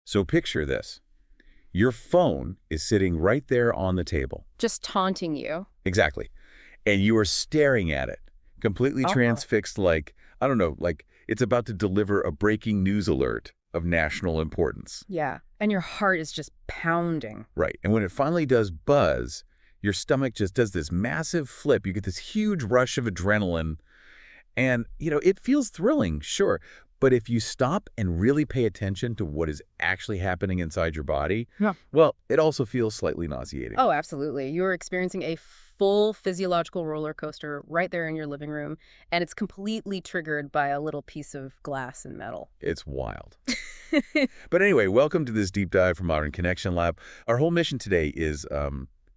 So picture this. Your phone is sitting right there on the table. Just taunting you. Exactly. And you are staring at it, completely transfixed like, I don't know, like it's about to deliver a breaking news alert of national importance. Yeah. And your heart is just pounding. Right. And when it finally does buzz, your stomach just does this massive flip. You get this huge rush of adrenaline. And, it feels thrilling, sure. But if you stop and really pay attention to what is actually happening inside your body, Yeah. well, it also feels slightly nauseating. Oh, absolutely. You're experiencing a full physiological roller coaster right there in your living room, and it's completely triggered by a little piece of glass and metal. It's wild. But anyway, welcome to this deep dive from Modern Connection Lab. Our whole mission today is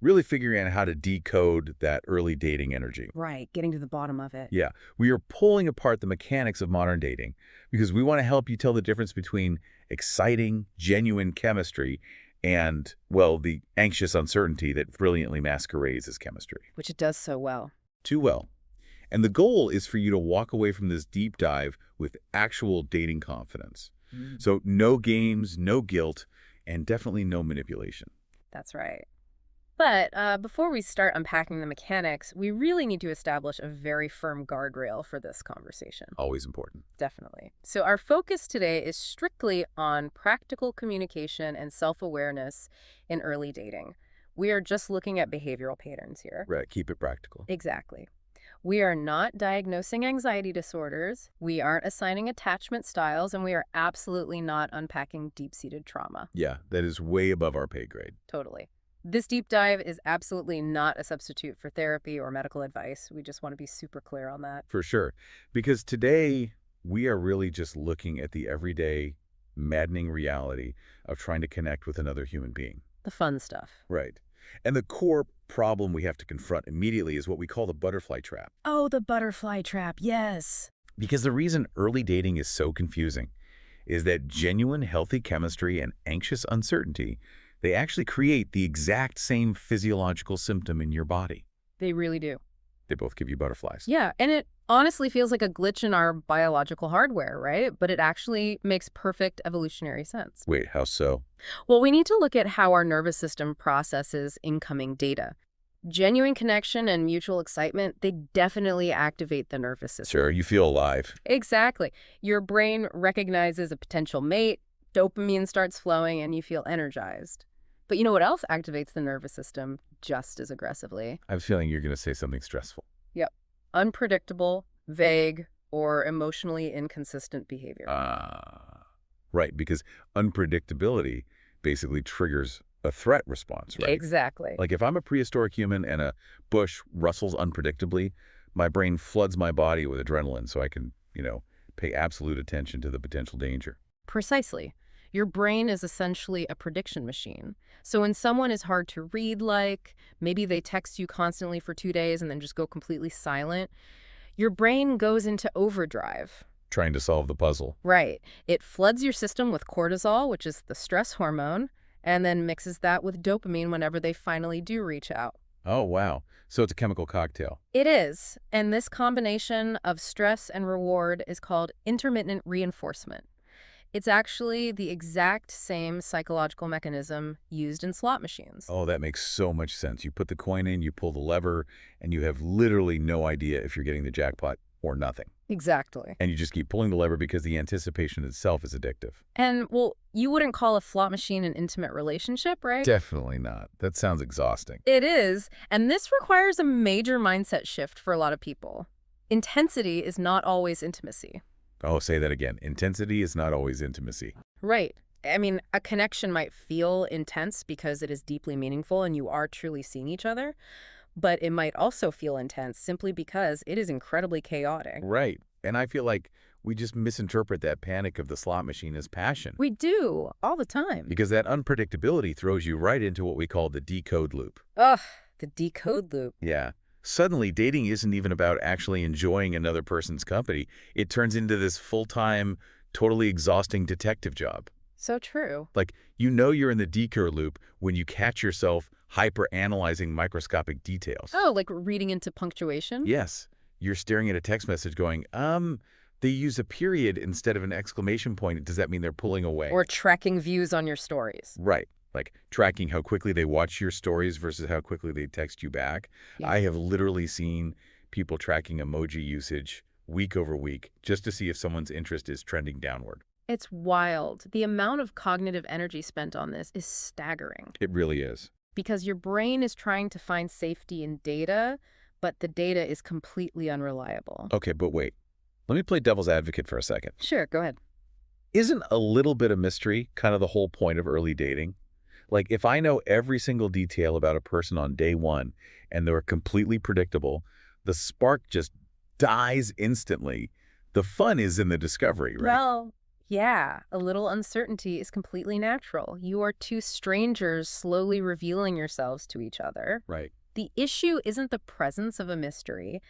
really figuring out how to decode that early dating energy. Right, getting to the bottom of it. Yeah, we are pulling apart the mechanics of modern dating because we want to help you tell the difference between exciting, genuine chemistry and, well, the anxious uncertainty that brilliantly masquerades as chemistry. Which it does so well. Too well. And the goal is for you to walk away from this deep dive with actual dating confidence. So no games, no guilt, and definitely no manipulation. That's right. But before we start unpacking the mechanics, we really need to establish a very firm guardrail for this conversation. Always important. Definitely. So our focus today is strictly on practical communication and self-awareness in early dating. We are just looking at behavioral patterns here. Right, keep it practical. Exactly. We are not diagnosing anxiety disorders, we aren't assigning attachment styles, and we are absolutely not unpacking deep-seated trauma. Yeah, that is way above our pay grade. Totally. This deep dive is absolutely not a substitute for therapy or medical advice. We just want to be super clear on that. For sure. Because today, we are really just looking at the everyday, maddening reality of trying to connect with another human being. The fun stuff. Right. And the core problem we have to confront immediately is what we call the butterfly trap. Oh, the butterfly trap, yes. Because the reason early dating is so confusing is that genuine, healthy chemistry and anxious uncertainty, they actually create the exact same physiological symptom in your body. They really do. They both give you butterflies. Yeah, and it honestly feels like a glitch in our biological hardware, right? But it actually makes perfect evolutionary sense. Wait, how so? Well, we need to look at how our nervous system processes incoming data. Genuine connection and mutual excitement, they definitely activate the nervous system. Sure, you feel alive. Exactly. Your brain recognizes a potential mate, dopamine starts flowing, and you feel energized. But you know what else activates the nervous system just as aggressively? I have a feeling you're going to say something stressful. Yep. Unpredictable, vague, or emotionally inconsistent behavior. Right, because unpredictability basically triggers a threat response, right? Exactly. Like if I'm a prehistoric human and a bush rustles unpredictably, my brain floods my body with adrenaline so I can, pay absolute attention to the potential danger. Precisely. Your brain is essentially a prediction machine. So when someone is hard to read, like maybe they text you constantly for 2 days and then just go completely silent, your brain goes into overdrive. Trying to solve the puzzle. Right. It floods your system with cortisol, which is the stress hormone, and then mixes that with dopamine whenever they finally do reach out. Oh, wow. So it's a chemical cocktail. It is. And this combination of stress and reward is called intermittent reinforcement. It's actually the exact same psychological mechanism used in slot machines. Oh, that makes so much sense. You put the coin in, you pull the lever, and you have literally no idea if you're getting the jackpot or nothing. Exactly. And you just keep pulling the lever because the anticipation itself is addictive. And, well, you wouldn't call a slot machine an intimate relationship, right? Definitely not. That sounds exhausting. It is. And this requires a major mindset shift for a lot of people. Intensity is not always intimacy. Oh, say that again. Intensity is not always intimacy. Right. I mean, a connection might feel intense because it is deeply meaningful and you are truly seeing each other, but it might also feel intense simply because it is incredibly chaotic. Right. And I feel like we just misinterpret that panic of the slot machine as passion. We do, all the time. Because that unpredictability throws you right into what we call the decode loop. Ugh, the decode loop. Yeah. Suddenly, dating isn't even about actually enjoying another person's company. It turns into this full-time, totally exhausting detective job. So true. Like, you're in the decode loop when you catch yourself hyper-analyzing microscopic details. Oh, like reading into punctuation? Yes. You're staring at a text message going, They use a period instead of an exclamation point. Does that mean they're pulling away? Or tracking views on your stories. Right. Like tracking how quickly they watch your stories versus how quickly they text you back. Yeah. I have literally seen people tracking emoji usage week over week just to see if someone's interest is trending downward. It's wild. The amount of cognitive energy spent on this is staggering It really is. because your brain is trying to find safety in data, but the data is completely unreliable. Okay, but wait. Let me play devil's advocate for a second. Sure, go ahead. Isn't a little bit of mystery kind of the whole point of early dating? Like, if I know every single detail about a person on day one and they're completely predictable, the spark just dies instantly. The fun is in the discovery, right? Well, yeah, a little uncertainty is completely natural. You are two strangers slowly revealing yourselves to each other. Right. The issue isn't the presence of a mystery.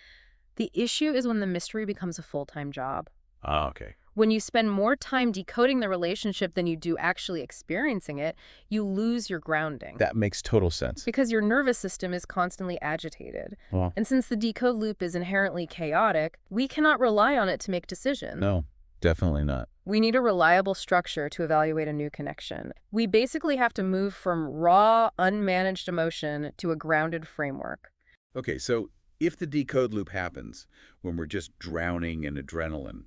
The issue is when the mystery becomes a full-time job. Ah, okay. When you spend more time decoding the relationship than you do actually experiencing it, you lose your grounding. That makes total sense. Because your nervous system is constantly agitated. Well, And since the decode loop is inherently chaotic, we cannot rely on it to make decisions. no, definitely not. We need a reliable structure to evaluate a new connection. We basically have to move from raw, unmanaged emotion to a grounded framework. Okay, so if the decode loop happens when we're just drowning in adrenaline,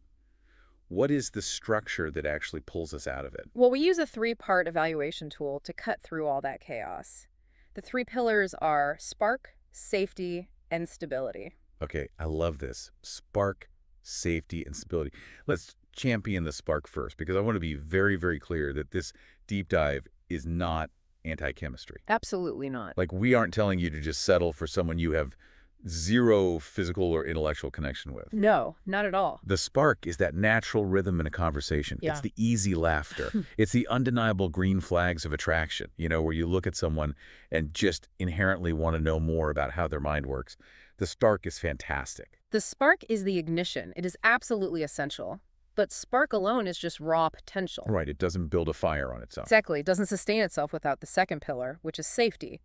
what is the structure that actually pulls us out of it? Well, we use a three-part evaluation tool to cut through all that chaos. The three pillars are spark, safety, and stability. Okay, I love this. Spark, safety, and stability. Let's champion the spark first, because I want to be very, very clear that this deep dive is not anti-chemistry. Absolutely not. Like, we aren't telling you to just settle for someone you have zero physical or intellectual connection with. No, not at all. The spark is that natural rhythm in a conversation. Yeah. It's the easy laughter. It's the undeniable green flags of attraction, where you look at someone and just inherently want to know more about how their mind works. The spark is fantastic. The spark is the ignition. It is absolutely essential. But spark alone is just raw potential. Right, it doesn't build a fire on its own. Exactly. It doesn't sustain itself without the second pillar, which is safety.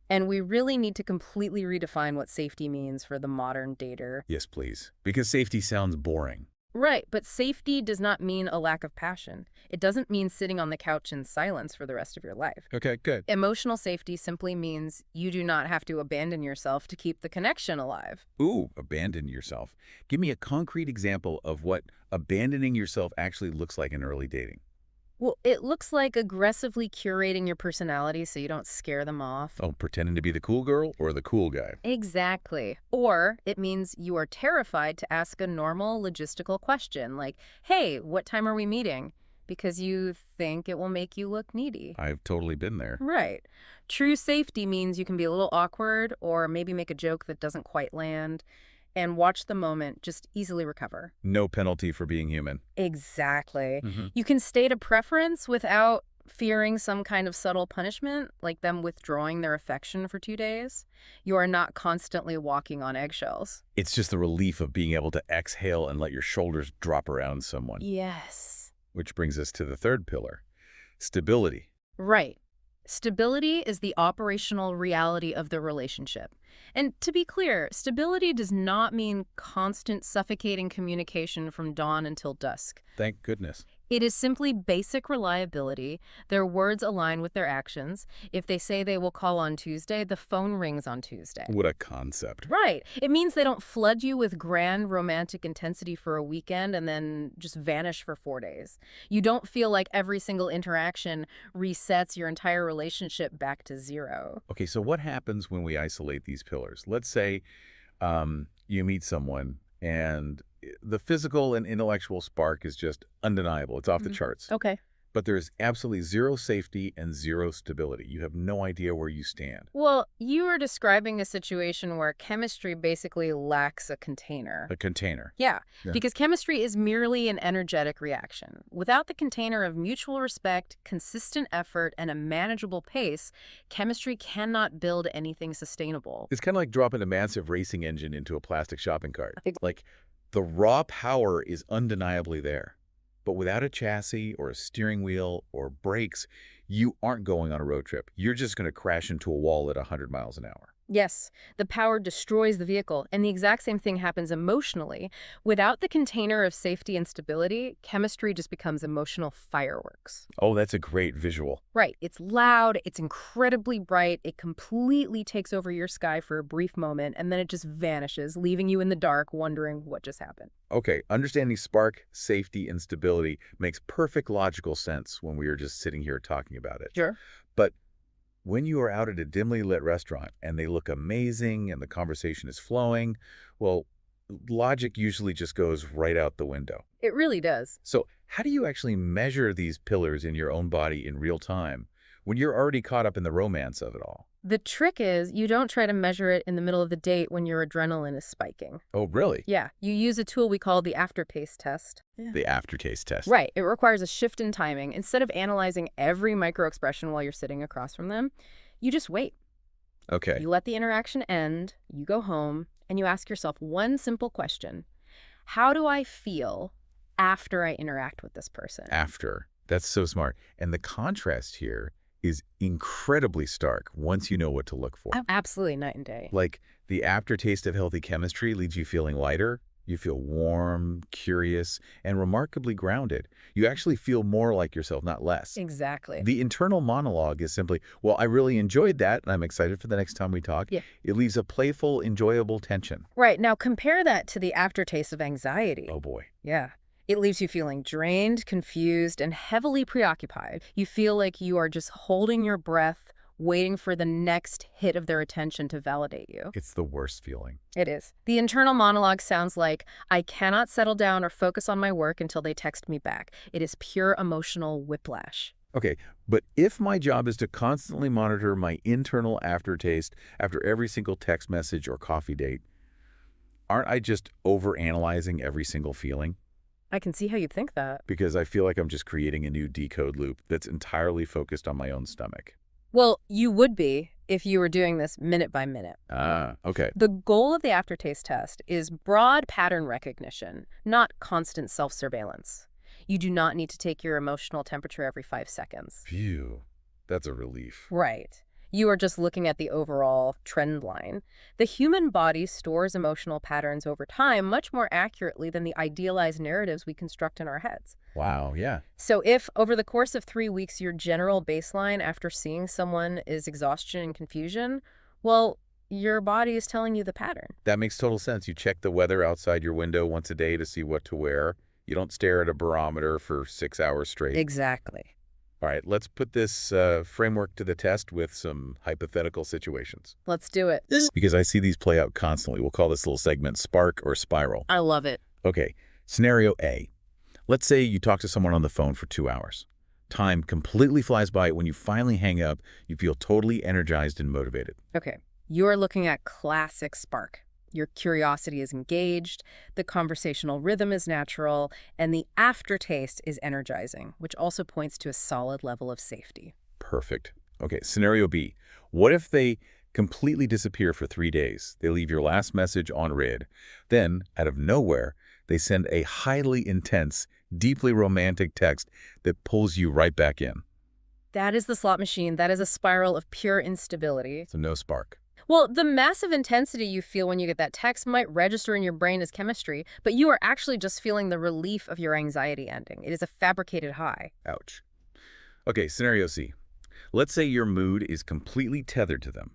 And we really need to completely redefine what safety means for the modern dater. Yes, please. Because safety sounds boring. Right, but safety does not mean a lack of passion. It doesn't mean sitting on the couch in silence for the rest of your life. Okay, good. Emotional safety simply means you do not have to abandon yourself to keep the connection alive. Ooh, abandon yourself. Give me a concrete example of what abandoning yourself actually looks like in early dating. Well, it looks like aggressively curating your personality so you don't scare them off. Oh, pretending to be the cool girl or the cool guy? Exactly. Or it means you are terrified to ask a normal logistical question like, hey, what time are we meeting? Because you think it will make you look needy. I've totally been there. Right. True safety means you can be a little awkward or maybe make a joke that doesn't quite land and watch the moment just easily recover. No penalty for being human. Exactly. Mm-hmm. You can state a preference without fearing some kind of subtle punishment, like them withdrawing their affection for 2 days. You are not constantly walking on eggshells. It's just the relief of being able to exhale and let your shoulders drop around someone. Yes. Which brings us to the third pillar, stability. Right. Stability is the operational reality of the relationship. And to be clear, stability does not mean constant suffocating communication from dawn until dusk. Thank goodness. It is simply basic reliability. Their words align with their actions. If they say they will call on Tuesday, the phone rings on Tuesday. What a concept. Right. It means they don't flood you with grand romantic intensity for a weekend and then just vanish for 4 days. You don't feel like every single interaction resets your entire relationship back to zero. Okay, so what happens when we isolate these pillars? Let's say you meet someone and the physical and intellectual spark is just undeniable. It's off the charts. Okay. But there's absolutely zero safety and zero stability. You have no idea where you stand. Well, you are describing a situation where chemistry basically lacks a container. A container. Yeah, Yeah. because chemistry is merely an energetic reaction. Without the container of mutual respect, consistent effort, and a manageable pace, chemistry cannot build anything sustainable. It's kind of like dropping a massive racing engine into a plastic shopping cart. Like, the raw power is undeniably there. But without a chassis or a steering wheel or brakes, you aren't going on a road trip. You're just going to crash into a wall at 100 miles an hour. Yes, the power destroys the vehicle, and the exact same thing happens emotionally. Without the container of safety and stability, chemistry just becomes emotional fireworks. Oh, that's a great visual. Right, it's loud, it's incredibly bright, it completely takes over your sky for a brief moment, and then it just vanishes, leaving you in the dark wondering what just happened. Okay, understanding spark, safety, and stability makes perfect logical sense when we are just sitting here talking about it. Sure. But when you are out at a dimly lit restaurant and they look amazing and the conversation is flowing, well, logic usually just goes right out the window. It really does. So how do you actually measure these pillars in your own body in real time when you're already caught up in the romance of it all? The trick is you don't try to measure it in the middle of the date when your adrenaline is spiking. Oh, really? Yeah, you use a tool we call the aftertaste test. Yeah. The aftertaste test. Right, it requires a shift in timing. Instead of analyzing every micro-expression while you're sitting across from them, you just wait. Okay. You let the interaction end, you go home, and you ask yourself one simple question. How do I feel after I interact with this person? After. That's so smart. And the contrast here is incredibly stark once you know what to look for. Absolutely night and day. Like the aftertaste of healthy chemistry leaves you feeling lighter. You feel warm, curious, and remarkably grounded. You actually feel more like yourself, not less. Exactly. The internal monologue is simply, well, I really enjoyed that, and I'm excited for the next time we talk. Yeah. It leaves a playful, enjoyable tension. Right, now compare that to the aftertaste of anxiety. Oh, boy. Yeah. It leaves you feeling drained, confused, and heavily preoccupied. You feel like you are just holding your breath, waiting for the next hit of their attention to validate you. It's the worst feeling. It is. The internal monologue sounds like, I cannot settle down or focus on my work until they text me back. It is pure emotional whiplash. Okay, but if my job is to constantly monitor my internal aftertaste after every single text message or coffee date, aren't I just overanalyzing every single feeling? I can see how you think that. Because I feel like I'm just creating a new decode loop that's entirely focused on my own stomach. Well, you would be if you were doing this minute by minute. Ah, okay. The goal of the aftertaste test is broad pattern recognition, not constant self-surveillance. You do not need to take your emotional temperature every 5 seconds. Phew, that's a relief. Right. You are just looking at the overall trend line. The human body stores emotional patterns over time much more accurately than the idealized narratives we construct in our heads. Wow, yeah. So if, over the course of 3 weeks, your general baseline after seeing someone is exhaustion and confusion, well, your body is telling you the pattern. That makes total sense. You check the weather outside your window once a day to see what to wear. You don't stare at a barometer for 6 hours straight. Exactly. All right, let's put this framework to the test with some hypothetical situations. Let's do it. Because I see these play out constantly. We'll call this little segment spark or spiral. I love it. Okay, scenario A. Let's say you talk to someone on the phone for 2 hours. Time completely flies by. When you finally hang up, you feel totally energized and motivated. Okay, you're looking at classic spark. Your curiosity is engaged, the conversational rhythm is natural, and the aftertaste is energizing, which also points to a solid level of safety. Perfect. Okay, scenario B. What if they completely disappear for 3 days? They leave your last message on read. Then, out of nowhere, they send a highly intense, deeply romantic text that pulls you right back in. That is the slot machine. That is a spiral of pure instability. So no spark. Well, the massive intensity you feel when you get that text might register in your brain as chemistry, but you are actually just feeling the relief of your anxiety ending. It is a fabricated high. Ouch. Okay, scenario C. Let's say your mood is completely tethered to them.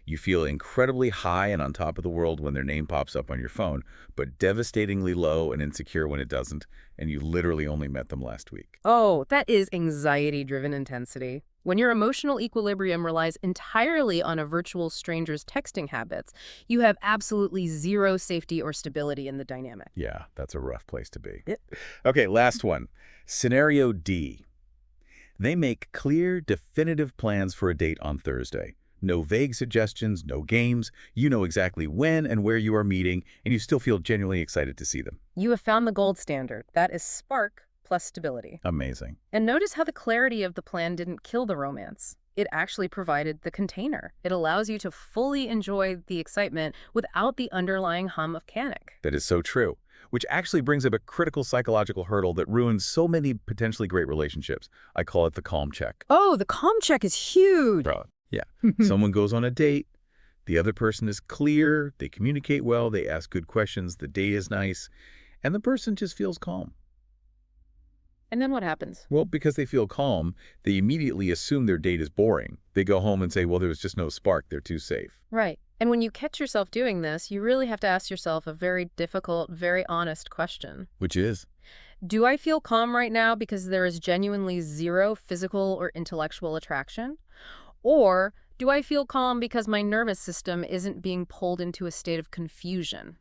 You feel incredibly high and on top of the world when their name pops up on your phone, but devastatingly low and insecure when it doesn't, and you literally only met them last week. Oh, that is anxiety-driven intensity. When your emotional equilibrium relies entirely on a virtual stranger's texting habits, you have absolutely zero safety or stability in the dynamic. Yeah, that's a rough place to be. Yep. Okay, last one. Scenario D. They make clear, definitive plans for a date on Thursday. No vague suggestions, no games. You know exactly when and where you are meeting, and you still feel genuinely excited to see them. You have found the gold standard. That is spark plus stability. Amazing. And notice how the clarity of the plan didn't kill the romance. It actually provided the container. It allows you to fully enjoy the excitement without the underlying hum of panic. That is so true, which actually brings up a critical psychological hurdle that ruins so many potentially great relationships. I call it the calm check. Oh, the calm check is huge. Bro, yeah. Someone goes on a date, The other person is clear, they communicate well, they ask good questions, the day is nice, and the person just feels calm. And then what happens? Well, because they feel calm, they immediately assume their date is boring. They go home and say, well, there was just no spark, they're too safe. Right. And when you catch yourself doing this, you really have to ask yourself a very difficult, very honest question. Which is? Do I feel calm right now because there is genuinely zero physical or intellectual attraction? Or do I feel calm because my nervous system isn't being pulled into a state of confusion?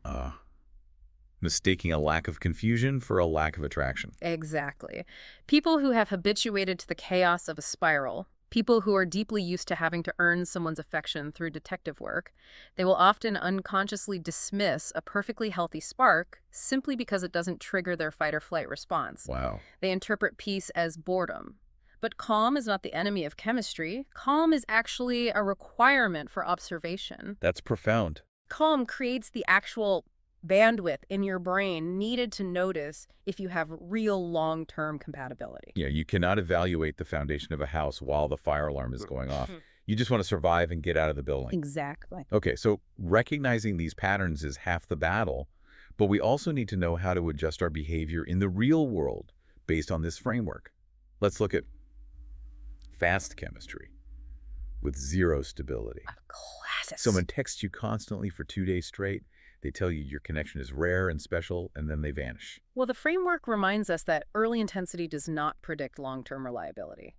Mistaking a lack of confusion for a lack of attraction. Exactly. People who have habituated to the chaos of a spiral, people who are deeply used to having to earn someone's affection through detective work, they will often unconsciously dismiss a perfectly healthy spark simply because it doesn't trigger their fight or flight response. Wow. They interpret peace as boredom. But calm is not the enemy of chemistry. Calm is actually a requirement for observation. That's profound. Calm creates the actual bandwidth in your brain needed to notice if you have real long-term compatibility. Yeah, you cannot evaluate the foundation of a house while the fire alarm is going off. You just want to survive and get out of the building. Exactly. Okay, so recognizing these patterns is half the battle, but we also need to know how to adjust our behavior in the real world based on this framework. Let's look at fast chemistry with zero stability. Classics. Someone texts you constantly for 2 days straight. They tell you your connection is rare and special, and then they vanish. Well, the framework reminds us that early intensity does not predict long-term reliability.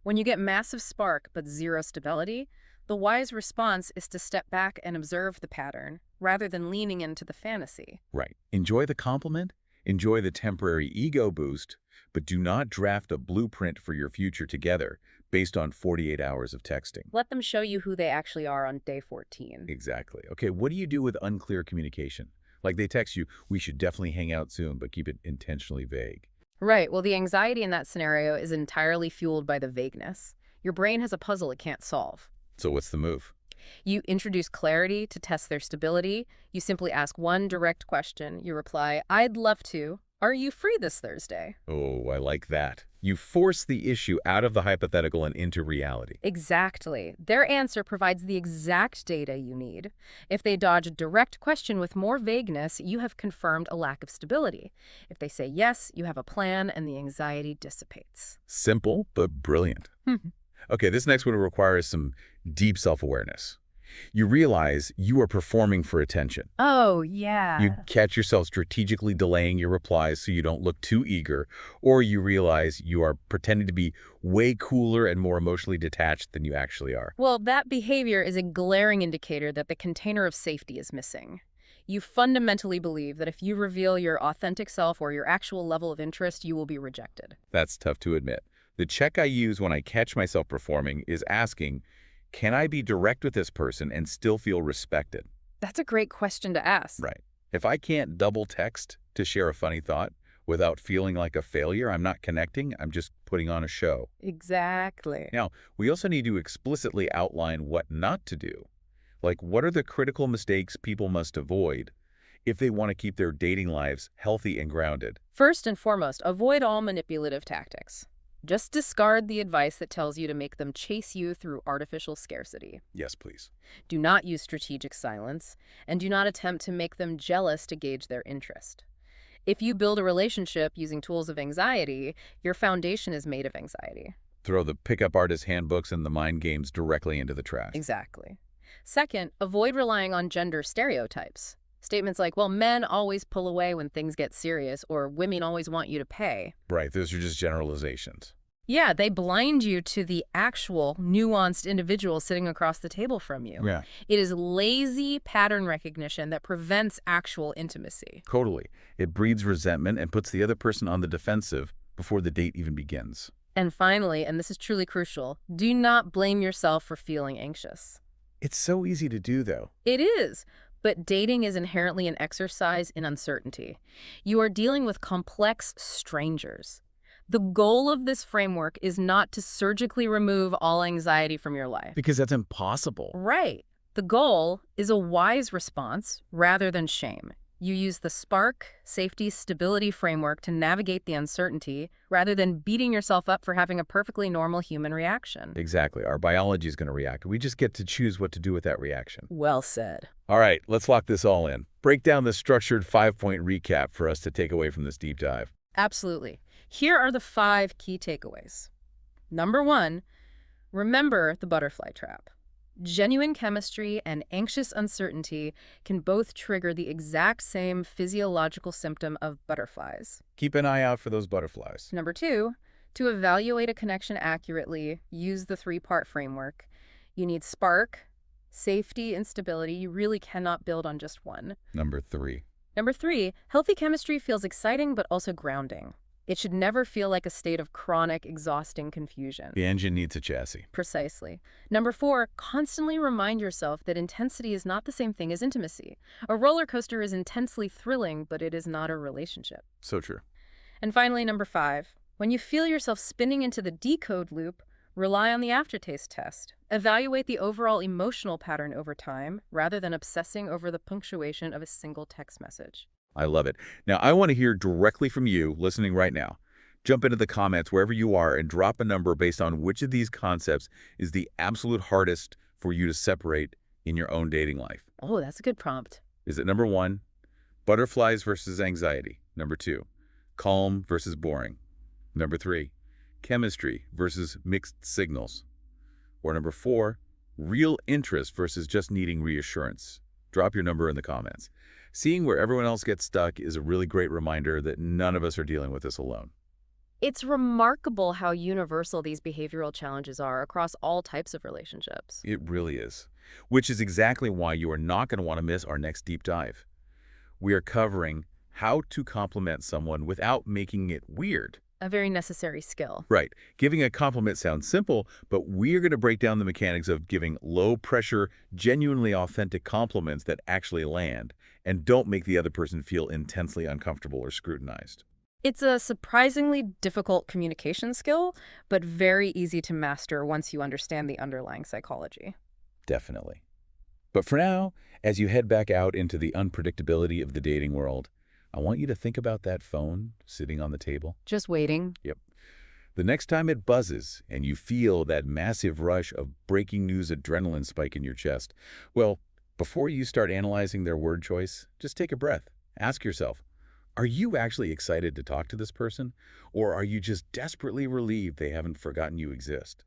When you get massive spark but zero stability, the wise response is to step back and observe the pattern, rather than leaning into the fantasy. Right. Enjoy the compliment, enjoy the temporary ego boost, but do not draft a blueprint for your future together based on 48 hours of texting. Let them show you who they actually are on day 14. Exactly. Okay, what do you do with unclear communication? Like they text you, we should definitely hang out soon, but keep it intentionally vague. Right. Well, the anxiety in that scenario is entirely fueled by the vagueness. Your brain has a puzzle it can't solve. So what's the move? You introduce clarity to test their stability. You simply ask one direct question. You reply, I'd love to. Are you free this Thursday? Oh, I like that. You force the issue out of the hypothetical and into reality. Exactly. Their answer provides the exact data you need. If they dodge a direct question with more vagueness, you have confirmed a lack of stability. If they say yes, you have a plan and the anxiety dissipates. Simple, but brilliant. Okay, this next one requires some deep self-awareness. You realize you are performing for attention. Oh, yeah. You catch yourself strategically delaying your replies so you don't look too eager, or you realize you are pretending to be way cooler and more emotionally detached than you actually are. Well, that behavior is a glaring indicator that the container of safety is missing. You fundamentally believe that if you reveal your authentic self or your actual level of interest, you will be rejected. That's tough to admit. The check I use when I catch myself performing is asking, can I be direct with this person and still feel respected? That's a great question to ask. Right. If I can't double text to share a funny thought without feeling like a failure, I'm not connecting, I'm just putting on a show. Exactly. Now, we also need to explicitly outline what not to do. Like, what are the critical mistakes people must avoid if they want to keep their dating lives healthy and grounded? First and foremost, avoid all manipulative tactics. Just discard the advice that tells you to make them chase you through artificial scarcity. Yes, please. Do not use strategic silence, and do not attempt to make them jealous to gauge their interest. If you build a relationship using tools of anxiety, your foundation is made of anxiety. Throw the pickup artist handbooks and the mind games directly into the trash. Exactly. Second, avoid relying on gender stereotypes. Statements like, well, men always pull away when things get serious, or women always want you to pay. Right, those are just generalizations. Yeah, they blind you to the actual nuanced individual sitting across the table from you. Yeah. It is lazy pattern recognition that prevents actual intimacy. Totally. It breeds resentment and puts the other person on the defensive before the date even begins. And finally, and this is truly crucial, do not blame yourself for feeling anxious. It's so easy to do, though. It is. But dating is inherently an exercise in uncertainty. You are dealing with complex strangers. The goal of this framework is not to surgically remove all anxiety from your life. Because that's impossible. Right. The goal is a wise response rather than shame. You use the spark, safety, stability framework to navigate the uncertainty rather than beating yourself up for having a perfectly normal human reaction. Exactly. Our biology is going to react. We just get to choose what to do with that reaction. Well said. All right, let's lock this all in. Break down the structured 5-point recap for us to take away from this deep dive. Absolutely. Here are the 5 key takeaways. Number 1, remember the butterfly trap. Genuine chemistry and anxious uncertainty can both trigger the exact same physiological symptom of butterflies. Keep an eye out for those butterflies. Number 2, to evaluate a connection accurately, use the 3-part framework. You need spark, safety, and stability. You really cannot build on just one. Number 3. Number 3, healthy chemistry feels exciting but also grounding. It should never feel like a state of chronic, exhausting confusion. The engine needs a chassis. Precisely. Number 4, constantly remind yourself that intensity is not the same thing as intimacy. A roller coaster is intensely thrilling, but it is not a relationship. So true. And finally, number 5, when you feel yourself spinning into the decode loop, rely on the aftertaste test. Evaluate the overall emotional pattern over time, rather than obsessing over the punctuation of a single text message. I love it. Now, I want to hear directly from you listening right now. Jump into the comments wherever you are and drop a number based on which of these concepts is the absolute hardest for you to separate in your own dating life. Oh, that's a good prompt. Is it number 1, butterflies versus anxiety? Number 2, calm versus boring? Number 3, chemistry versus mixed signals? Or number 4, real interest versus just needing reassurance? Drop your number in the comments. Seeing where everyone else gets stuck is a really great reminder that none of us are dealing with this alone. It's remarkable how universal these behavioral challenges are across all types of relationships. It really is. Which is exactly why you are not going to want to miss our next deep dive. We are covering how to compliment someone without making it weird. A very necessary skill. Right. Giving a compliment sounds simple, but we're going to break down the mechanics of giving low-pressure, genuinely authentic compliments that actually land and don't make the other person feel intensely uncomfortable or scrutinized. It's a surprisingly difficult communication skill, but very easy to master once you understand the underlying psychology. Definitely. But for now, as you head back out into the unpredictability of the dating world, I want you to think about that phone sitting on the table. Just waiting. Yep. The next time it buzzes and you feel that massive rush of breaking news adrenaline spike in your chest, well, before you start analyzing their word choice, just take a breath. Ask yourself, are you actually excited to talk to this person? Or are you just desperately relieved they haven't forgotten you exist?